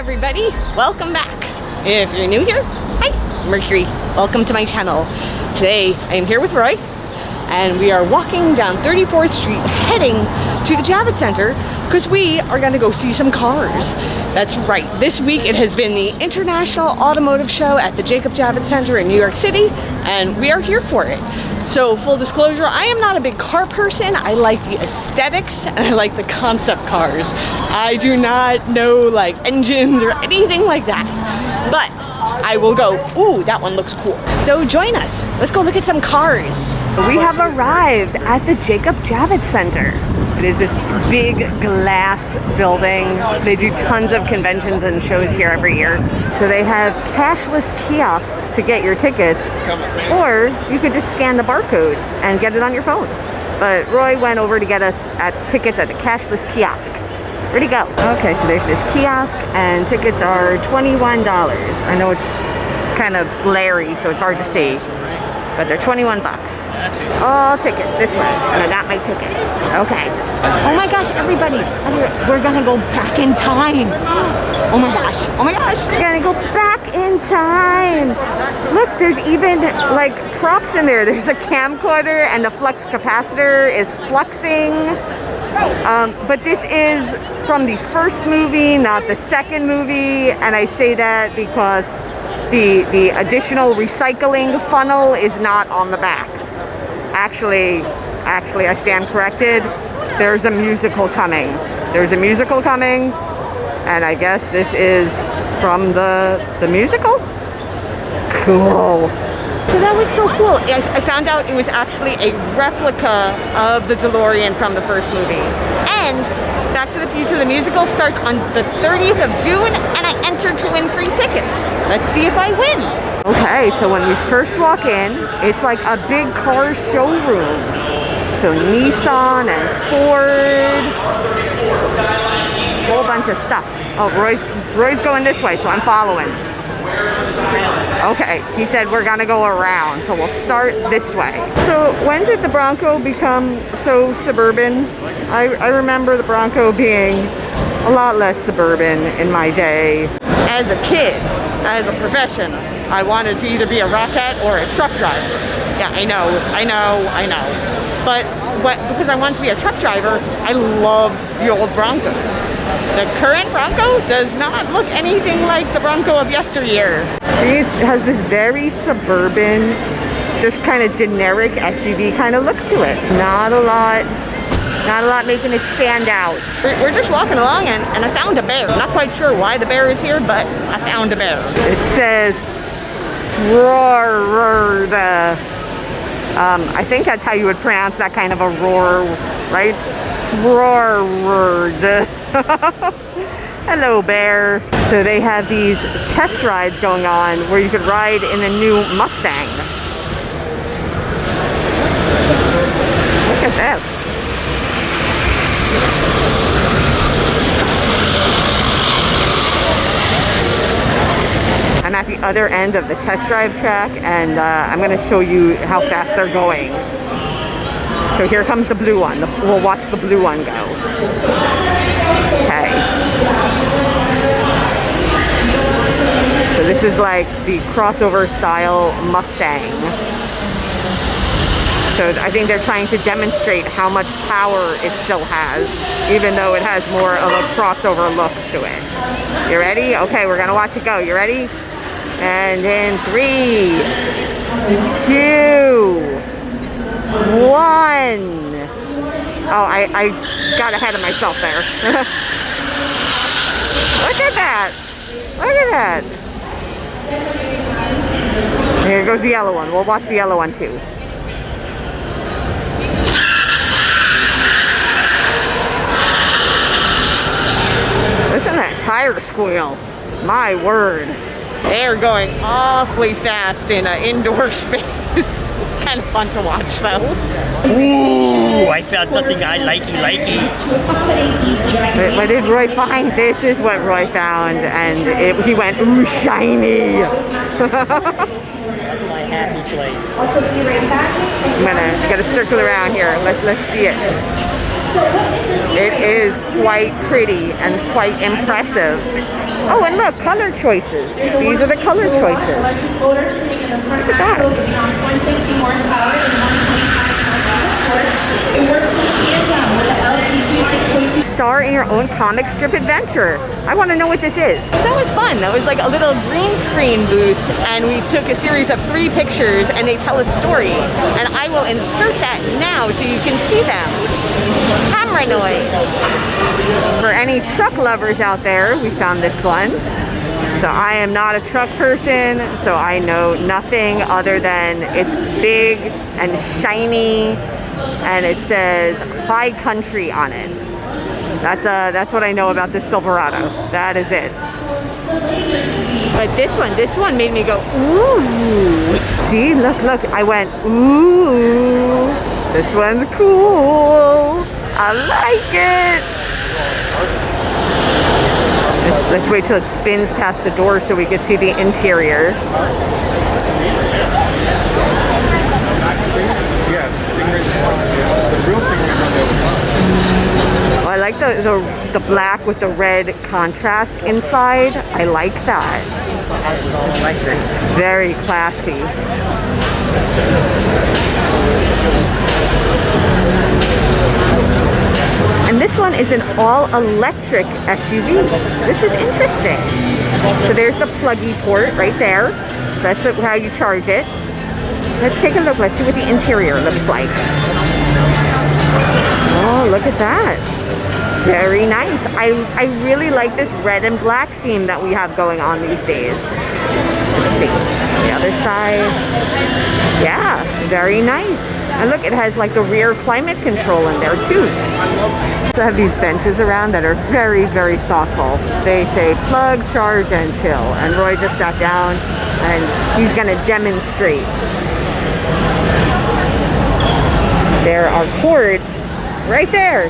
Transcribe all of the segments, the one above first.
everybody, welcome back. If you're new here, hi, Mercury. Welcome to my channel. Today I am here with Roy and we are walking down 34th Street heading to the Javits Center because we are going to go see some cars. That's right, this week it has been the International Automotive Show at the Jacob Javits Center in New York City and we are here for it. So full disclosure, I am not a big car person. I like the aesthetics and I like the concept cars. I do not know like engines or anything like that, but I will go, ooh, that one looks cool. So join us, let's go look at some cars. We have arrived at the Jacob Javits Center. It is this big glass building. They do tons of conventions and shows here every year. So they have cashless kiosks to get your tickets, or you could just scan the barcode and get it on your phone. But Roy went over to get us tickets at the cashless kiosk. Where'd he go? Okay, so there's this kiosk and tickets are $21. I know it's kind of glary, so it's hard to see, but they're 21 bucks. All tickets this way, and I got my ticket. Okay. Oh my gosh, everybody, we're gonna go back in time. Oh my gosh, we're gonna go back in time. Look, there's even like props in there. There's a camcorder and the flux capacitor is fluxing. But this is from the first movie, not the second movie, and I say that because the additional recycling funnel is not on the back. Actually, I stand corrected. There's a musical coming. And I guess this is from the musical? Cool. So that was so cool. I found out it was actually a replica of the DeLorean from the first movie. And Back to the Future, the musical, starts on the 30th of June, and I entered to win free tickets. Let's see if I win. Okay, so when we first walk in, it's like a big car showroom. So Nissan and Ford, a whole bunch of stuff. Oh, Roy's going this way, so I'm following. Okay, he said we're gonna go around, so we'll start this way. So when did the Bronco become so suburban? I remember the Bronco being a lot less suburban in my day. As a kid, as a profession, I wanted to either be a rocket or a truck driver. Yeah, I know. But because I wanted to be a truck driver, I loved the old Broncos. The current Bronco does not look anything like the Bronco of yesteryear. See, it has this very suburban, just kind of generic SUV kind of look to it. Not a lot making it stand out. We're just walking along and I found a bear. Not quite sure why the bear is here, but I found a bear. It says Florida. I think that's how you would pronounce that kind of a roar, right? Florida. Hello, bear. So they have these test rides going on where you could ride in the new Mustang. Look at this. I'm at the other end of the test drive track and I'm going to show you how fast they're going. So here comes the blue one. We'll watch the blue one go. Okay. So this is like the crossover style Mustang. So I think they're trying to demonstrate how much power it still has, even though it has more of a crossover look to it. You ready? Okay, we're gonna watch it go. You ready? And in 3, 2, 1. Oh, I got ahead of myself there. Look at that. Here goes the yellow one. We'll watch the yellow one too. Listen to that tire squeal. My word. They're going awfully fast in an indoor space. It's kind of fun to watch though. Ooh, I found something I likey. What did Roy find? This is what Roy found, and he went, ooh, shiny. That's my happy place. I'm gonna circle around here. Let's see it. It is quite pretty and quite impressive. Oh, and look, color choices. These are the color choices. Look at that. It works in tandem with the LT2 6.2. Star in your own comic strip adventure. I want to know what this is. That was fun. That was like a little green screen booth, and we took a series of 3 pictures, and they tell a story. And I will insert that now so you can see them. Camera noise. For any truck lovers out there, we found this one. So I am not a truck person, so I know nothing other than it's big and shiny, and it says High Country on it. That's what I know about this Silverado. That is it. But this one made me go, ooh. See, look, I went, ooh. This one's cool. I like it. Let's wait till it spins past the door so we can see the interior. Oh, I like the black with the red contrast inside. I like that. I like it. It's very classy. And this one is an all-electric SUV. This is interesting. So there's the pluggy port right there. So that's how you charge it. Let's take a look. Let's see what the interior looks like. Oh, look at that. Very nice. I really like this red and black theme that we have going on these days. Let's see. The other side. Yeah, very nice. And look, it has like the rear climate control in there too. So I have these benches around that are very, very thoughtful. They say plug, charge, and chill. And Roy just sat down and he's gonna demonstrate. There are cords right there,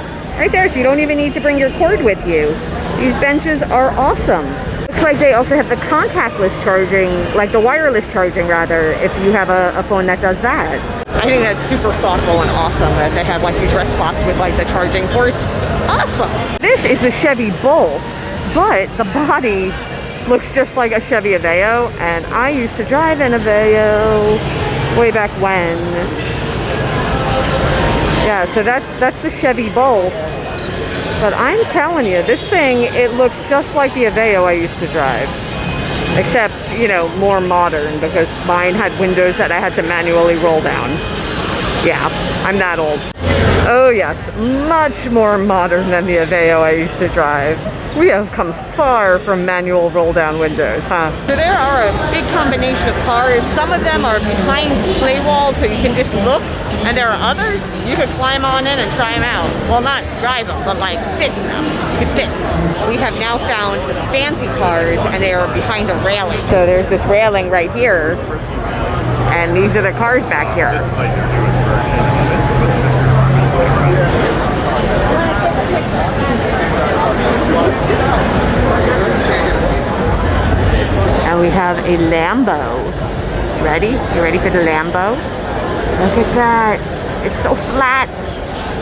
so you don't even need to bring your cord with you. These benches are awesome. Looks like they also have the contactless charging, like the wireless charging rather, if you have a phone that does that. I think that's super thoughtful and awesome that they have like these rest spots with like the charging ports. Awesome. This is the Chevy Bolt, but the body looks just like a Chevy Aveo, and I used to drive an Aveo way back when. Yeah, so that's the Chevy Bolt. But I'm telling you, this thing, it looks just like the Aveo I used to drive. Except, you know, more modern, because mine had windows that I had to manually roll down. Yeah, I'm that old. Oh yes, much more modern than the Aveo I used to drive. We have come far from manual roll-down windows, huh? So there are a big combination of cars. Some of them are behind display walls, so you can just look. And there are others, you could climb on in and try them out. Well, not drive them, but like sit in them. You could sit. We have now found the fancy cars, and they are behind the railing. So there's this railing right here, and these are the cars back here. And we have a Lambo. Ready? You ready for the Lambo? Look at that. It's so flat.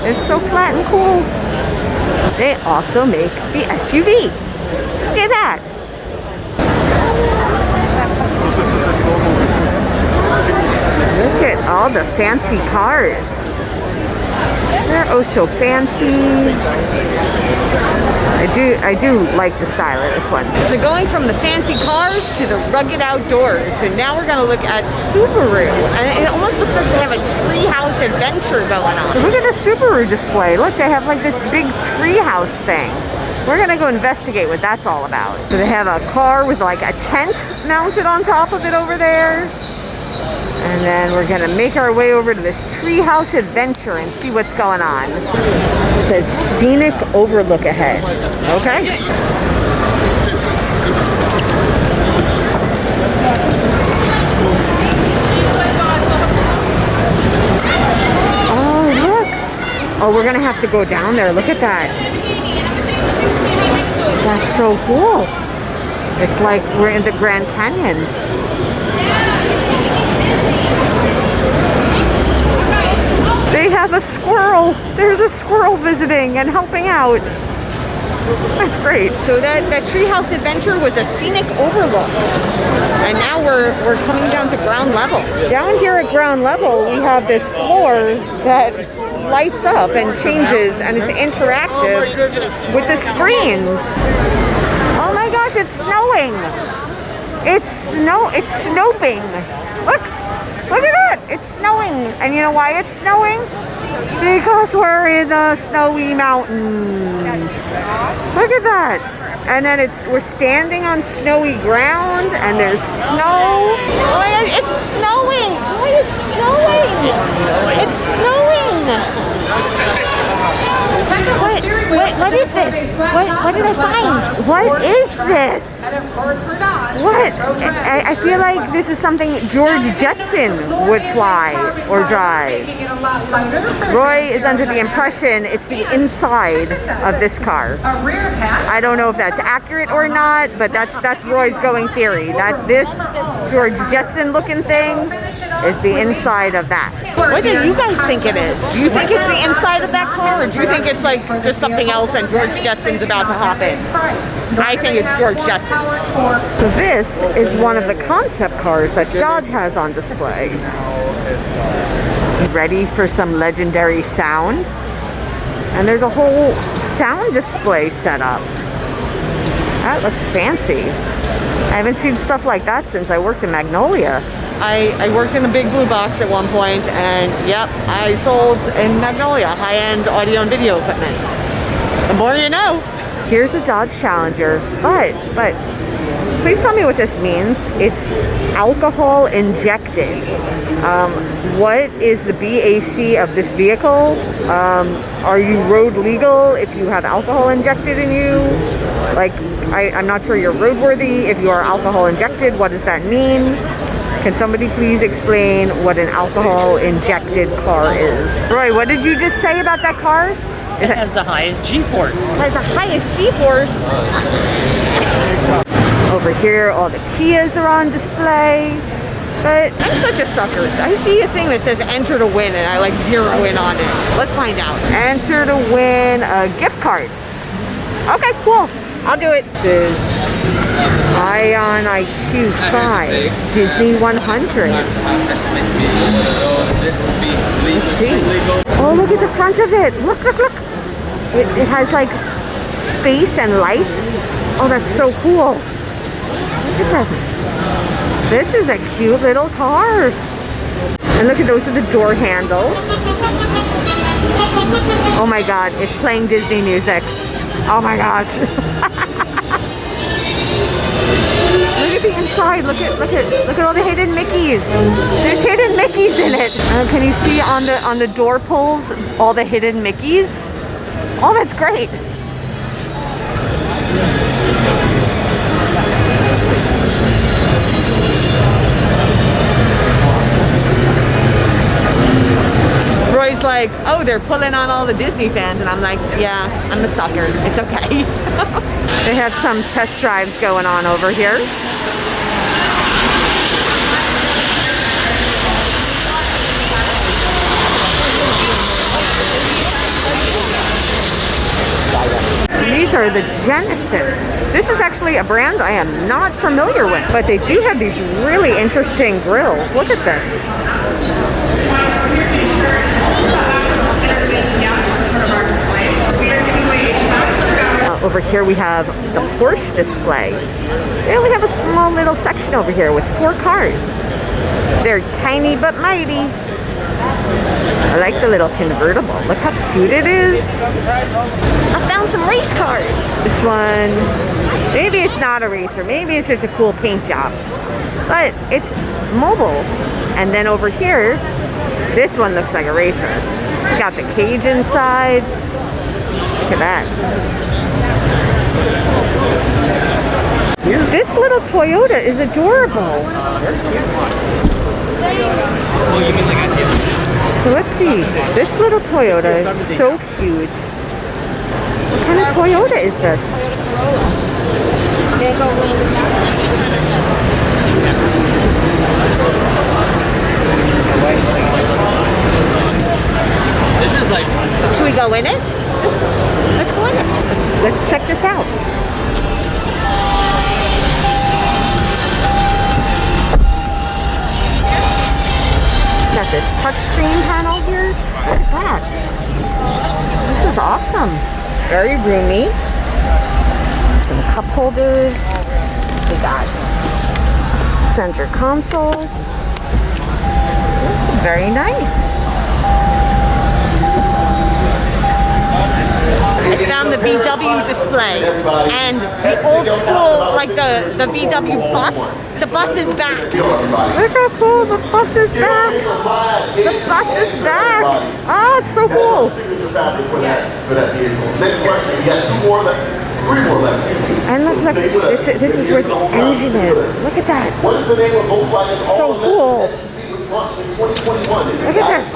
It's so flat and cool. They also make the SUV. Look at that. Look at all the fancy cars. They're oh so fancy. I do like the style of this one. So going from the fancy cars to the rugged outdoors. So now we're gonna look at Subaru. And it almost looks like they have a treehouse adventure going on. So look at the Subaru display. Look, they have like this big treehouse thing. We're gonna go investigate what that's all about. So they have a car with like a tent mounted on top of it over there. And then we're gonna make our way over to this treehouse adventure and see what's going on. It says scenic overlook ahead. Okay. Oh, look. Oh, we're gonna have to go down there. Look at that. That's so cool. It's like we're in the Grand Canyon. They have a squirrel. There's a squirrel visiting and helping out. That's great. So that treehouse adventure was a scenic overlook. And now we're coming down to ground level. Down here at ground level, we have this floor that lights up and changes and is interactive with the screens. Oh my gosh, it's snowing. It's snowing. Look at that. It's snowing. And you know why it's snowing? Because we're in the snowy mountains. Look at that. And then we're standing on snowy ground and there's snow. Oh, it's snowing. Oh, it's snowing. It's snowing. What is this? What did I find? What is this? What? I feel like this is something George Jetson would fly or drive. Roy is under the impression it's the inside of this car. I don't know if that's accurate or not, but that's Roy's going theory, that this George Jetson looking thing is the inside of that. What do you guys think it is? Do you think it's the inside of that car, or do you think it's like just something else and George Jetson's about to hop in? I think it's George Jetson's. So this is one of the concept cars that Dodge has on display. Ready for some legendary sound? And there's a whole sound display set up. That looks fancy. I haven't seen stuff like that since I worked in Magnolia. I worked in the Big Blue Box at one point, and yep, I sold in Magnolia high-end audio and video equipment. The more you know. Here's a Dodge Challenger, but please tell me what this means. It's alcohol injected. What is the BAC of this vehicle? Are you road legal if you have alcohol injected in you? Like, I'm not sure you're roadworthy if you are alcohol injected. What does that mean? Can somebody please explain what an alcohol injected car is? Roy, what did you just say about that car? It has the highest G-force. It has the highest G-force. Over here, all the Kias are on display. But I'm such a sucker. I see a thing that says enter to win and I like zero in on it. Let's find out. Enter to win a gift card. Okay, cool. I'll do it. This is Ion IQ 5 Disney 100. Let's see. Oh, look at the front of it. Look. It has like space and lights. Oh, that's so cool. Look at this. This is a cute little car. And look at those are the door handles. Oh my God, it's playing Disney music. Oh my gosh. Look at the inside. Look at all the hidden Mickeys. There's hidden Mickeys in it. Can you see on the door pulls all the hidden Mickeys? Oh, that's great. Roy's like, oh, they're pulling on all the Disney fans, and I'm like, yeah, I'm a sucker. It's okay. They have some test drives going on over here. These are the Genesis. This is actually a brand I am not familiar with, but they do have these really interesting grills. Look at this. Over here we have the Porsche display. They only have a small little section over here with 4 cars. They're tiny but mighty. I like the little convertible. Look how cute it is. I found some race cars. This one, maybe it's not a racer. Maybe it's just a cool paint job. But it's mobile. And then over here, this one looks like a racer. It's got the cage inside. Look at that. This little Toyota is adorable. So let's see. This little Toyota is so cute. What kind of Toyota is this? Should we go in it? Let's go in it. Let's check this out. this touchscreen panel here. Look at that. This is awesome. Very roomy. Some cup holders. We got center console. This is very nice. I found the VW display and the old school, like the VW bus. The bus is back. Look how cool, the bus is back. The bus is back. Oh, it's so cool. Next question, yes, 2 more left. 3 more left. And look, this is where the engine is. Look at that. What is the name of Volkswagen's So cool. Look at this.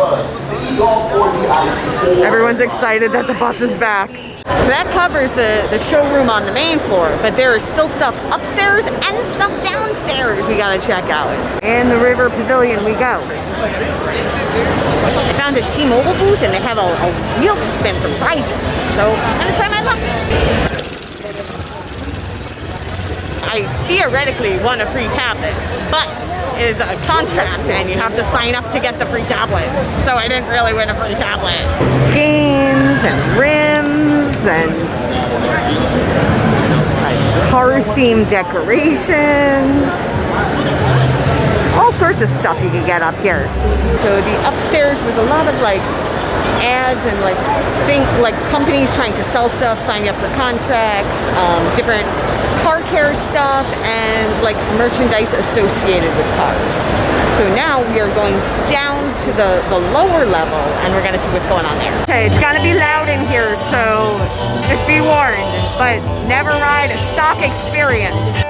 Everyone's excited that the bus is back. So that covers the showroom on the main floor, but there is still stuff upstairs and stuff downstairs we gotta check out. In the River Pavilion we go. I found a T-Mobile booth and they have a wheel to spin for prizes. So I'm gonna try my luck. I theoretically won a free tablet, but it is a contract and you have to sign up to get the free tablet. So I didn't really win a free tablet. Games and rims and like car-themed decorations. All sorts of stuff you can get up here. So the upstairs was a lot of like ads and like companies trying to sell stuff, signing up for contracts, different car care stuff, and like merchandise associated with cars. So now we are going down to the lower level and we're gonna see what's going on there. Okay, it's gonna be loud in here, so just be warned, but never ride a stock experience.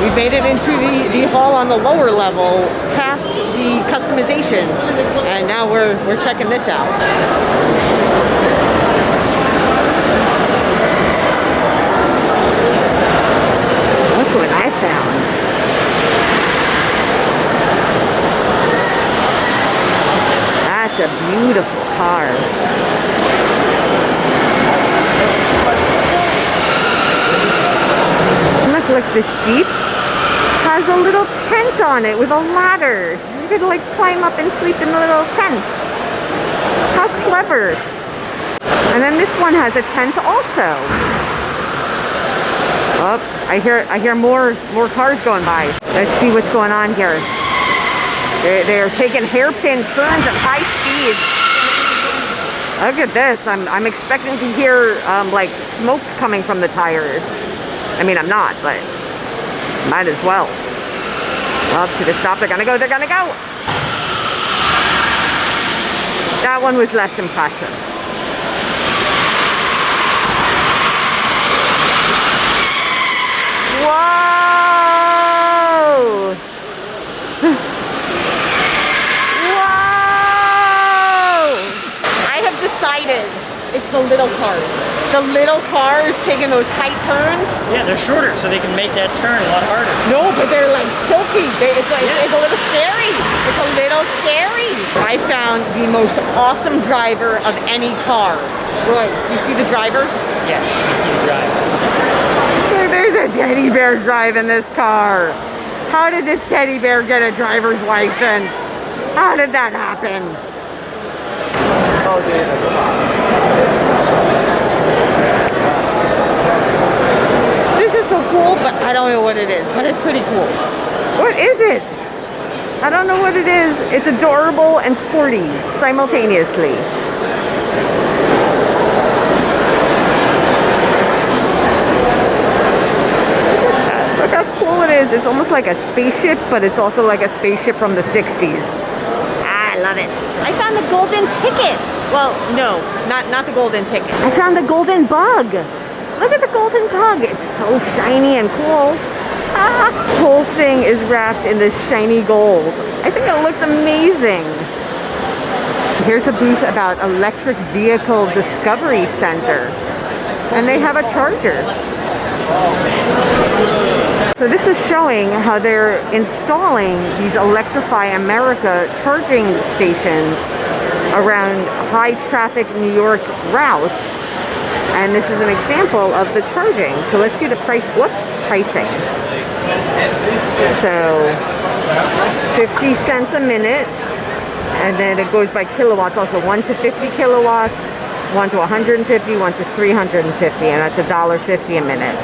We made it into the hall on the lower level, past the customization, and now we're checking this out. Look what I found. That's a beautiful car. Look, this Jeep has a little tent on it with a ladder. You could like climb up and sleep in the little tent. How clever. And then this one has a tent also. Oh, I hear more cars going by. Let's see what's going on here. They're taking hairpin turns at high speeds. Look at this. I'm expecting to hear like smoke coming from the tires. I mean, I'm not, but might as well. Well, see, they stopped. They're gonna go. They're gonna go. That one was less impressive. Whoa! Whoa! I have decided it's the little cars. The little cars taking those tight turns. Yeah, they're shorter, so they can make that turn a lot harder. No, but they're like tilty. It's a little scary. It's a little scary. I found the most awesome driver of any car. Roy, do you see the driver? Yes, you can see the driver. There's a teddy bear driving this car. How did this teddy bear get a driver's license? How did that happen? This is so cool, but I don't know what it is, but it's pretty cool. What is it? I don't know what it is. It's adorable and sporty simultaneously. Look how cool it is. It's almost like a spaceship, but it's also like a spaceship from the 60s. I love it. I found the golden ticket. Well, no, not the golden ticket. I found the golden bug. Look at the golden bug. It's so shiny and cool. The whole thing is wrapped in this shiny gold. I think it looks amazing. Here's a booth about Electric Vehicle Discovery Center. And they have a charger. So this is showing how they're installing these Electrify America charging stations around high traffic New York routes. And this is an example of the charging. So let's see the price. Whoops, pricing. So 50 cents a minute. And then it goes by kilowatts also. 1 to 50 kilowatts, 1 to 150, 1 to 350. And that's $1.50 a minute.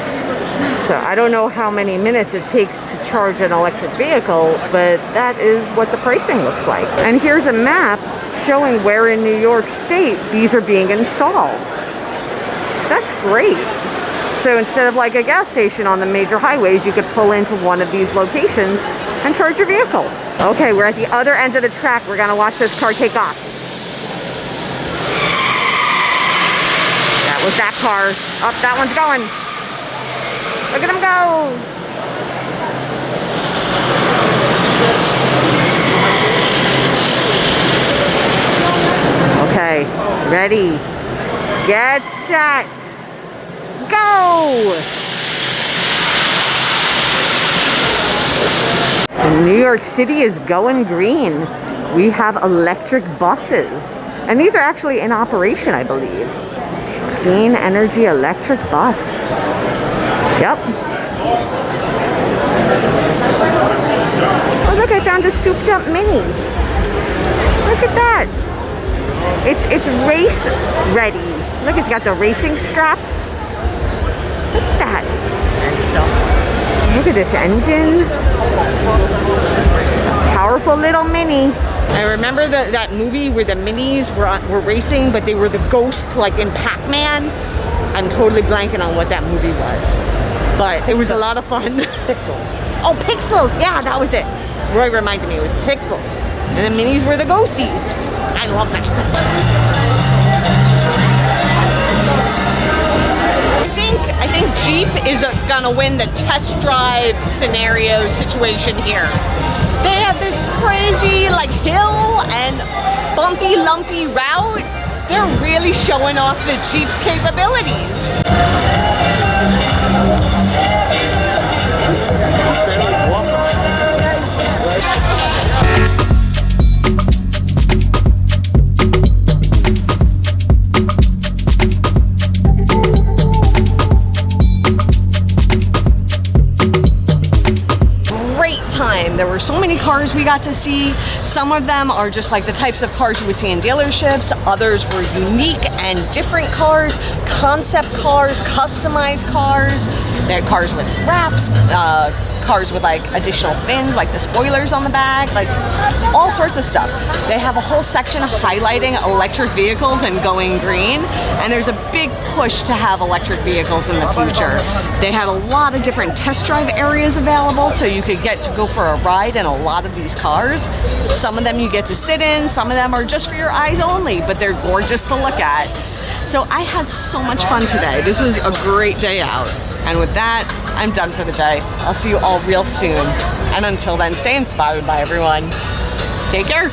So I don't know how many minutes it takes to charge an electric vehicle, but that is what the pricing looks like. And here's a map showing where in New York State these are being installed. That's great. So instead of like a gas station on the major highways, you could pull into one of these locations and charge your vehicle. Okay, we're at the other end of the track. We're gonna watch this car take off. That was that car. Up, that one's going. Look at him go. Okay, ready, get set, go! New York City is going green. We have electric buses. And these are actually in operation, I believe. Clean energy electric bus. Yep. Oh look, I found a souped up Mini. Look at that. It's race ready. Look, it's got the racing straps. Look at that. Look at this engine. Powerful little Mini. I remember that movie where the Minis were racing, but they were the ghosts like in Pac-Man. I'm totally blanking on what that movie was. But it was a lot of fun. Pixels. Oh, Pixels. Yeah, that was it. Roy reminded me it was Pixels. And the Minis were the ghosties. I love that. I think Jeep is gonna win the test drive scenario situation here. They have this crazy like hill and bumpy, lumpy route. They're really showing off the Jeep's capabilities. There were so many cars we got to see. Some of them are just like the types of cars you would see in dealerships. Others were unique and different cars, concept cars, customized cars. They had cars with wraps, cars with like additional fins, like the spoilers on the back, like all sorts of stuff. They have a whole section highlighting electric vehicles and going green. And there's a big push to have electric vehicles in the future. They had a lot of different test drive areas available, so you could get to go for a ride in a lot of these cars. Some of them you get to sit in, some of them are just for your eyes only, but they're gorgeous to look at. So I had so much fun today. This was a great day out. And with that, I'm done for the day. I'll see you all real soon. And until then, stay inspired by everyone. Take care.